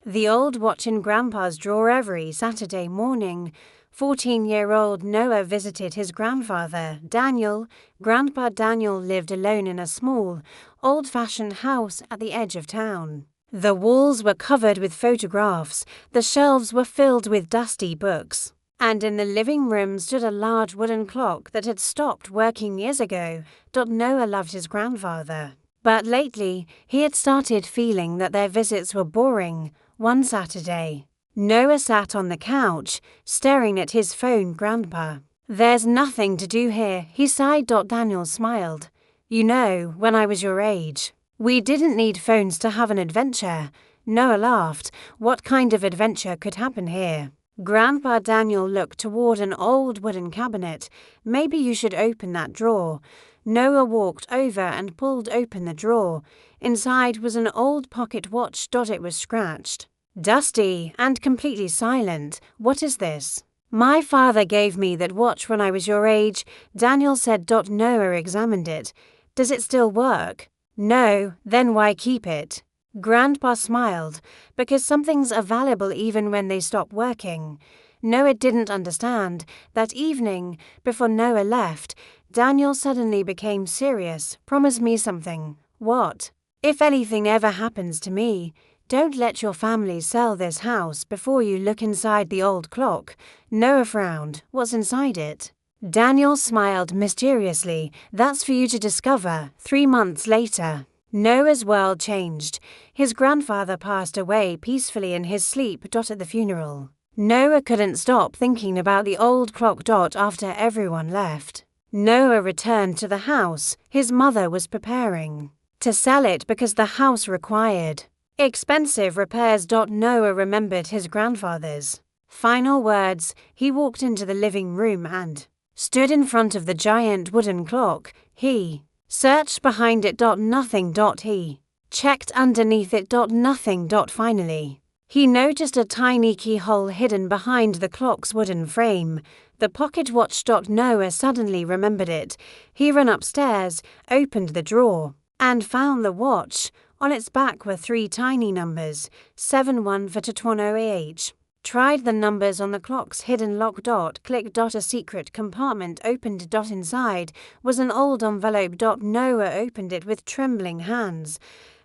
The old watch in Grandpa's drawer. Every Saturday morning, 14-year-old Noah visited his grandfather, Daniel. Grandpa Daniel lived alone in a small, old-fashioned house at the edge of town. The walls were covered with photographs, the shelves were filled with dusty books, and in the living room stood a large wooden clock that had stopped working years ago. Noah loved his grandfather, but lately he had started feeling that their visits were boring. One Saturday, Noah sat on the couch, staring at his phone. "Grandpa, there's nothing to do here," he sighed. Daniel smiled. "You know, when I was your age, we didn't need phones to have an adventure." Noah laughed. What kind of adventure could happen here? Grandpa Daniel looked toward an old wooden cabinet. "Maybe you should open that drawer." Noah walked over and pulled open the drawer. Inside was an old pocket watch. It was scratched, dusty, and completely silent. "What is this?" "My father gave me that watch when I was your age," Daniel said. Noah examined it. "Does it still work?" "No." "Then why keep it?" Grandpa smiled. "Because some things are valuable even when they stop working." Noah didn't understand. That evening, before Noah left, Daniel suddenly became serious. "Promise me something." "What?" "If anything ever happens to me, don't let your family sell this house before you look inside the old clock." Noah frowned. "What's inside it?" Daniel smiled mysteriously. "That's for you to discover." 3 months later, Noah's world changed. His grandfather passed away peacefully in his sleep. At the funeral, Noah couldn't stop thinking about the old clock. After everyone left, Noah returned to the house. His mother was preparing to sell it because the house required expensive repairs. Noah remembered his grandfather's final words. He walked into the living room and stood in front of the giant wooden clock. He searched behind it. Nothing. He checked underneath it. Nothing. Finally, he noticed a tiny keyhole hidden behind the clock's wooden frame. The pocket watch. Noah suddenly remembered it. He ran upstairs, opened the drawer, and found the watch. On its back were 3 tiny numbers, 71 for 2108. Tried the numbers on the clock's hidden lock. Clicked. A secret compartment opened. Inside was an old envelope. Noah opened it with trembling hands.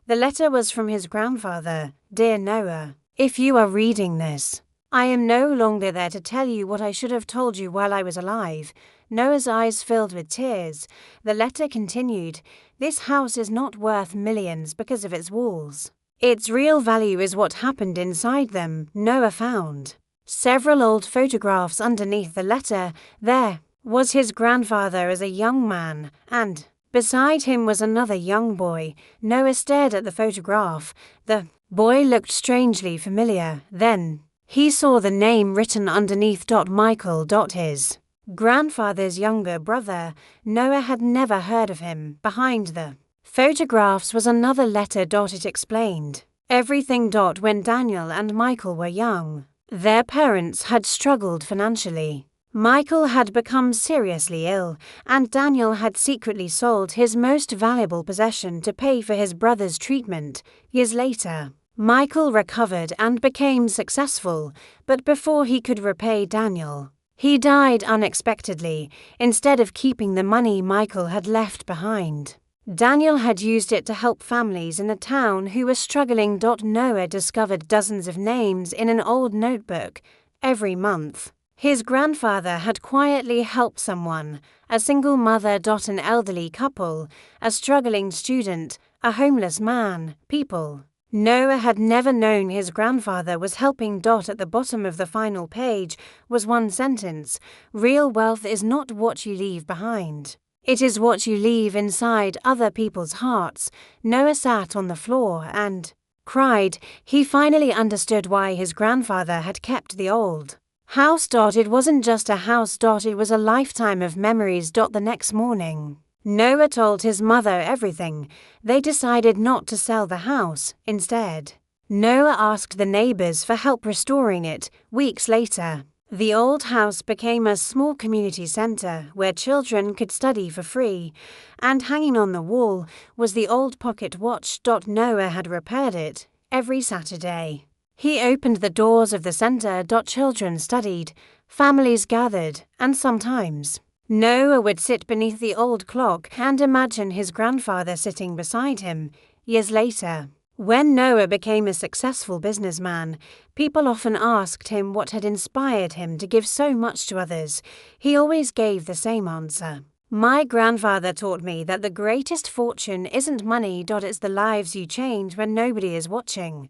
The letter was from his grandfather. "Dear Noah, if you are reading this, I am no longer there to tell you what I should have told you while I was alive." Noah's eyes filled with tears. The letter continued, "This house is not worth millions because of its walls. Its real value is what happened inside them." Noah found several old photographs underneath the letter. There was his grandfather as a young man, and beside him was another young boy. Noah stared at the photograph. The boy looked strangely familiar. Then he saw the name written underneath. Michael. His grandfather's younger brother. Noah had never heard of him. Behind the photographs was another letter. It explained everything. When Daniel and Michael were young, their parents had struggled financially. Michael had become seriously ill, and Daniel had secretly sold his most valuable possession to pay for his brother's treatment. Years later, Michael recovered and became successful, but before he could repay Daniel, he died unexpectedly. Instead of keeping the money Michael had left behind, Daniel had used it to help families in the town who were struggling. Noah discovered dozens of names in an old notebook. Every month, his grandfather had quietly helped someone: a single mother. An elderly couple, a struggling student, a homeless man. People Noah had never known his grandfather was helping. At the bottom of the final page was one sentence: "Real wealth is not what you leave behind. It is what you leave inside other people's hearts." Noah sat on the floor and cried. He finally understood why his grandfather had kept the old house. It wasn't just a house. It was a lifetime of memories. The next morning, Noah told his mother everything. They decided not to sell the house. Instead, Noah asked the neighbors for help restoring it. Weeks later, the old house became a small community center where children could study for free, and hanging on the wall was the old pocket watch. Noah had repaired it every Saturday. He opened the doors of the center. Children studied, families gathered, and sometimes Noah would sit beneath the old clock and imagine his grandfather sitting beside him. Years later, when Noah became a successful businessman, people often asked him what had inspired him to give so much to others. He always gave the same answer. My grandfather taught me that the greatest fortune isn't money. It's the lives you change when nobody is watching.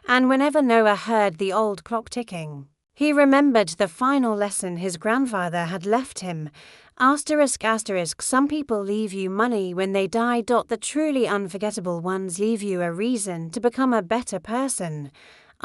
And whenever Noah heard the old clock ticking, he remembered the final lesson his grandfather had left him. ***, some people leave you money when they die. The truly unforgettable ones leave you a reason to become a better person. ***.